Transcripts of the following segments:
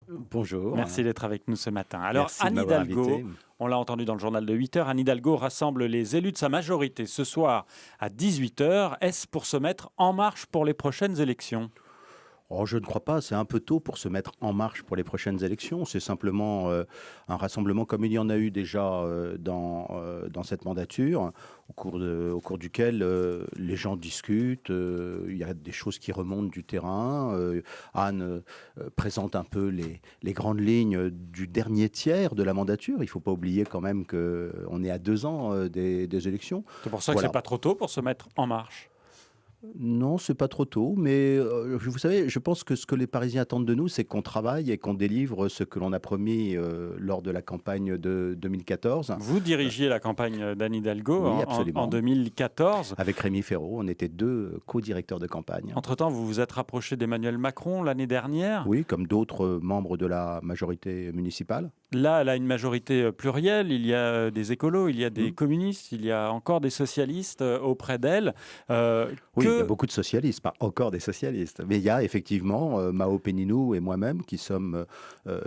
Bonjour, Merci d'être avec nous ce matin. Alors, merci de Anne m'avoir Hidalgo, invité. on l'a entendu dans le journal de 8 heures, Anne Hidalgo rassemble les élus de sa majorité ce soir à 18 heures. Est-ce pour se mettre en marche pour les prochaines élections? Oh, je ne crois pas, c'est un peu tôt pour se mettre en marche pour les prochaines élections. C'est simplement un rassemblement comme il y en a eu déjà dans cette mandature, au cours duquel les gens discutent. Il y a des choses qui remontent du terrain. Anne présente un peu les grandes lignes du dernier tiers de la mandature. Il ne faut pas oublier quand même qu'on est à 2 ans des élections. C'est pour ça que c'est Voilà. pas trop tôt pour se mettre en marche. Non, c'est pas trop tôt, mais vous savez, je pense que ce que les Parisiens attendent de nous, c'est qu'on travaille et qu'on délivre ce que l'on a promis lors de la campagne de 2014. Vous dirigiez la campagne d'Anne Hidalgo Oui, en absolument. 2014. Avec Rémi Féraud, on était deux co-directeurs de campagne. Entre-temps, vous vous êtes rapproché d'Emmanuel Macron l'année dernière. Oui, comme d'autres membres de la majorité municipale. Là, elle a une majorité plurielle. Il y a des écolos, il y a des Mm. communistes, il y a encore des socialistes auprès d'elle. Oui, il y a Que beaucoup de socialistes, pas encore des socialistes. Mais il y a effectivement Mao Péninou et moi-même qui sommes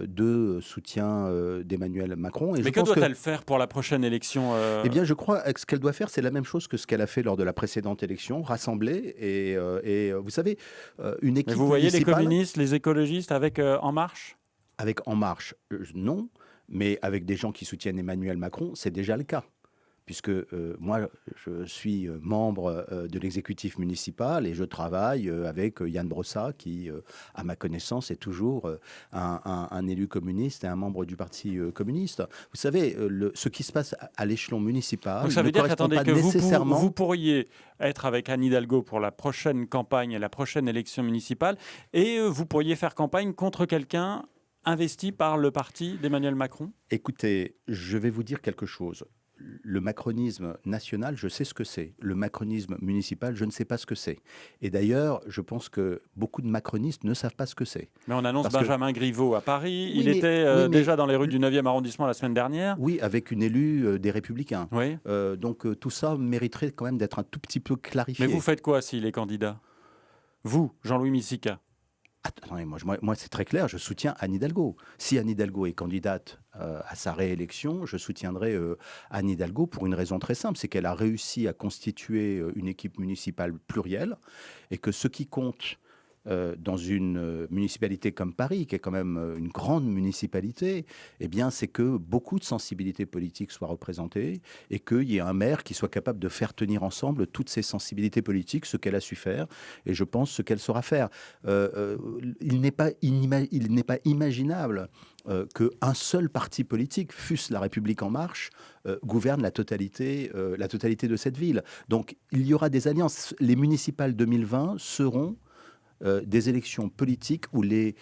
deux soutiens d'Emmanuel Macron. Et je Mais que pense que doit-elle faire pour la prochaine élection Eh bien, je crois que ce qu'elle doit faire, c'est la même chose que ce qu'elle a fait lors de la précédente élection, rassembler vous savez, une Mais équipe vous voyez les municipale communistes, les écologistes avec En Marche? avec En Marche, non, mais avec des gens qui soutiennent Emmanuel Macron, c'est déjà le cas. Puisque moi, je suis membre de l'exécutif municipal et je travaille avec Yann Brossat, qui, à ma connaissance, est toujours un élu communiste et un membre du Parti communiste. Vous savez, ce qui se passe à l'échelon municipal Donc ça ne veut dire correspond qu'attendez, pas que nécessairement. vous pourriez être avec Anne Hidalgo pour la prochaine campagne et la prochaine élection municipale, et vous pourriez faire campagne contre quelqu'un investi par le parti d'Emmanuel Macron? Écoutez, je vais vous dire quelque chose. Le macronisme national, je sais ce que c'est. Le macronisme municipal, je ne sais pas ce que c'est. Et d'ailleurs, je pense que beaucoup de macronistes ne savent pas ce que c'est. Mais on annonce Parce que, Benjamin Griveaux à Paris. oui, Il était oui, mais déjà dans les rues du 9e arrondissement la semaine dernière. oui, avec une élue des Républicains. Oui. Donc tout ça mériterait quand même d'être un tout petit peu Mais clarifié. vous faites quoi s'il est candidat? Vous, Jean-Louis Missica. Attendez, moi, c'est très clair, je soutiens Anne Hidalgo. Si Anne Hidalgo est candidate à sa réélection, je soutiendrai Anne Hidalgo pour une raison très simple, c'est qu'elle a réussi à constituer une équipe municipale plurielle et que ce qui compte dans une municipalité comme Paris, qui est quand même une grande municipalité, eh bien, c'est que beaucoup de sensibilités politiques soient représentées et qu'il y ait un maire qui soit capable de faire tenir ensemble toutes ces sensibilités politiques, ce qu'elle a su faire, et je pense ce qu'elle saura faire. Il n'est pas imaginable qu'un seul parti politique, fût-ce La République En Marche, gouverne la totalité de cette ville. Donc, il y aura des alliances. Les municipales 2020 seront des élections politiques où les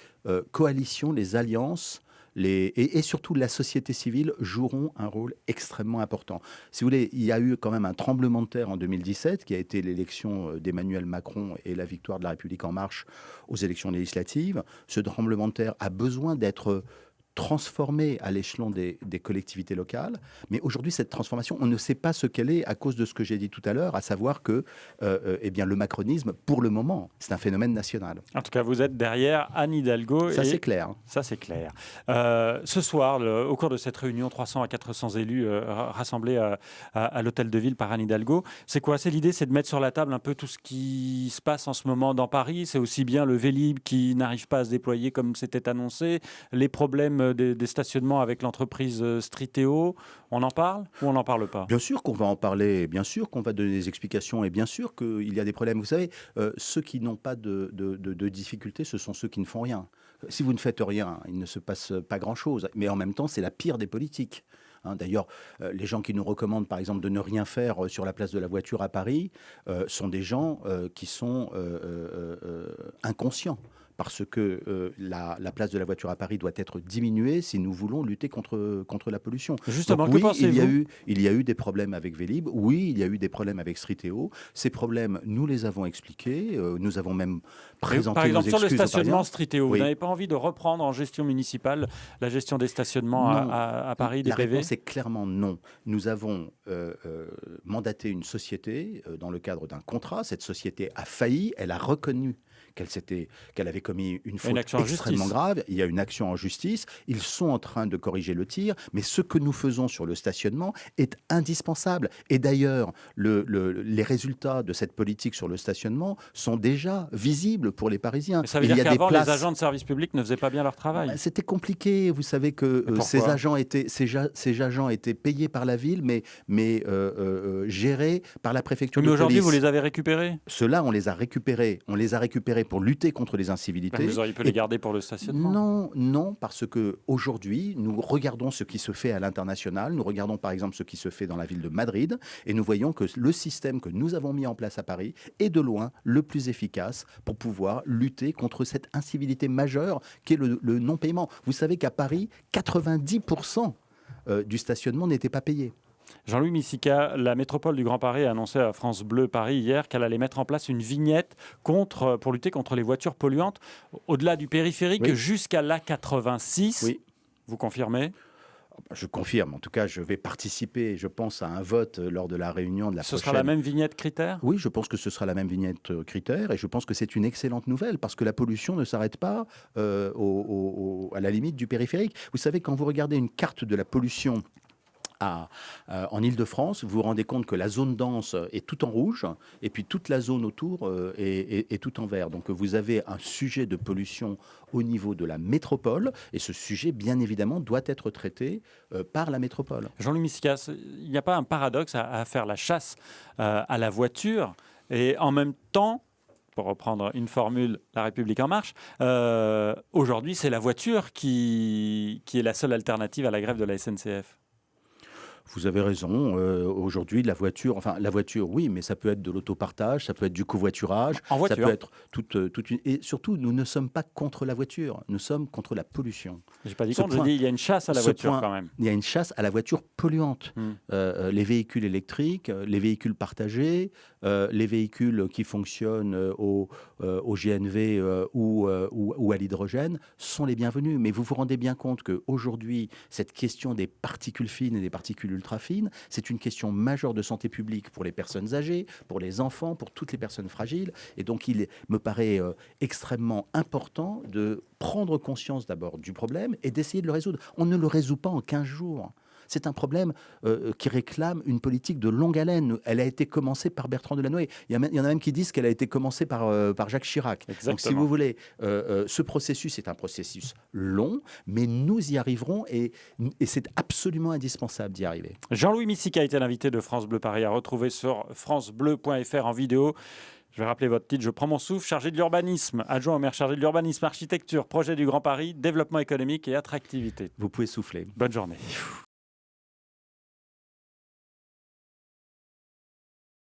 coalitions, les alliances et surtout la société civile joueront un rôle extrêmement important. Si vous voulez, il y a eu quand même un tremblement de terre en 2017 qui a été l'élection d'Emmanuel Macron et la victoire de La République En Marche aux élections législatives. Ce tremblement de terre a besoin d'être transformée à l'échelon des collectivités locales. Mais aujourd'hui, cette transformation, on ne sait pas ce qu'elle est à cause de ce que j'ai dit tout à l'heure, à savoir que eh bien, le macronisme, pour le moment, c'est un phénomène national. En tout cas, vous êtes derrière Anne Hidalgo. Ça, et c'est clair. Ça, c'est clair. Ce soir, au cours de cette réunion, 300 à 400 élus rassemblés à l'Hôtel de Ville par Anne Hidalgo. C'est quoi? C'est l'idée, c'est de mettre sur la table un peu tout ce qui se passe en ce moment dans Paris. C'est aussi bien le Vélib qui n'arrive pas à se déployer comme c'était annoncé, les problèmes des stationnements avec l'entreprise Striteo. On en parle ou on n'en parle pas? Bien sûr qu'on va en parler, bien sûr qu'on va donner des explications et bien sûr qu'il y a des problèmes. Vous savez, ceux qui n'ont pas de difficultés, ce sont ceux qui ne font rien. Si vous ne faites rien, il ne se passe pas grand-chose. Mais en même temps, c'est la pire des politiques. D'ailleurs, les gens qui nous recommandent, par exemple, de ne rien faire sur la place de la Voiture à Paris, sont des gens qui sont inconscients. Parce que la place de la Voiture à Paris doit être diminuée si nous voulons lutter contre la pollution. Justement, Donc que oui, pensez-vous? il y a eu des problèmes avec Vélib, oui, il y a eu des problèmes avec Striteo. Ces problèmes, nous les avons expliqués, nous avons même Par présenté nos exemple, sur le excuses aux stationnement Parisiens. Striteo, vous Oui. n'avez pas envie de reprendre en gestion municipale la gestion des stationnements Non, à Paris, des la PV? réponse est clairement non. Nous avons mandaté une société dans le cadre d'un contrat. Cette société a failli, elle a reconnu qu'elle avait commis une faute action en extrêmement justice. grave. Il y a une action en justice. Ils sont en train de corriger le tir. Mais ce que nous faisons sur le stationnement est indispensable. Et d'ailleurs, les résultats de cette politique sur le stationnement sont déjà visibles pour les Parisiens. Mais ça veut Il y dire a des qu'avant, places- les agents de service public ne faisaient pas bien leur travail. C'était compliqué. Vous savez que Mais ces pourquoi agents étaient payés par la ville, mais gérés par la préfecture Mais de aujourd'hui, police. vous les avez récupérés. Ceux-là, on les a récupérés. On les a récupérés pour lutter contre les incivilités. Vous auriez pu Et- les garder pour le stationnement. Non, parce que aujourd'hui, nous regardons ce qui se fait à l'international. Nous regardons par exemple ce qui se fait dans la ville de Madrid, et nous voyons que le système que nous avons mis en place à Paris est de loin le plus efficace pour pouvoir lutter contre cette incivilité majeure qui est le non-paiement. Vous savez qu'à Paris, 90% du stationnement n'était pas payé. Jean-Louis Missica, la métropole du Grand Paris a annoncé à France Bleu Paris hier qu'elle allait mettre en place une vignette pour lutter contre les voitures polluantes, au-delà du périphérique Oui. jusqu'à l'A86. Oui. Vous confirmez? Je confirme. En tout cas, je vais participer, je pense, à un vote lors de la réunion de la Ce prochaine... sera la même vignette critère? Oui, je pense que ce sera la même vignette critère, et je pense que c'est une excellente nouvelle parce que la pollution ne s'arrête pas à la limite du périphérique. Vous savez, quand vous regardez une carte de la pollution en Île-de-France, vous vous rendez compte que la zone dense est tout en rouge et puis toute la zone autour est tout en vert. Donc vous avez un sujet de pollution au niveau de la métropole, et ce sujet, bien évidemment, doit être traité par la métropole. Jean-Louis Missica, il n'y a pas un paradoxe à faire la chasse à la voiture et en même temps, pour reprendre une formule, La République en marche, aujourd'hui c'est la voiture qui est la seule alternative à la grève de la SNCF? Vous avez raison. Aujourd'hui, la voiture, oui, mais ça peut être de l'autopartage, ça peut être du covoiturage, En voiture. ça peut être toute une... Et surtout, nous ne sommes pas contre la voiture, nous sommes contre la pollution. J'ai pas dit Ce contre, je point- dis il y a une chasse à la ce voiture point- quand même. Il y a une chasse à la voiture polluante. Hmm. Les véhicules électriques, les véhicules partagés, les véhicules qui fonctionnent au GNV ou à l'hydrogène sont les bienvenus. Mais vous vous rendez bien compte qu'aujourd'hui, cette question des particules fines et des particules ultra fines, c'est une question majeure de santé publique pour les personnes âgées, pour les enfants, pour toutes les personnes fragiles. Et donc, il me paraît extrêmement important de prendre conscience d'abord du problème et d'essayer de le résoudre. On ne le résout pas en 15 jours. C'est un problème qui réclame une politique de longue haleine. Elle a été commencée par Bertrand Delanoë. Il y en a même qui disent qu'elle a été commencée par Jacques Chirac. Exactement. Donc, si vous voulez, ce processus est un processus long, mais nous y arriverons et c'est absolument indispensable d'y arriver. Jean-Louis Missica a été l'invité de France Bleu Paris à retrouver sur francebleu.fr en vidéo. Je vais rappeler votre titre, je prends mon souffle, chargé de l'urbanisme, adjoint au maire chargé de l'urbanisme, architecture, projet du Grand Paris, développement économique et attractivité. Vous pouvez souffler. Bonne journée.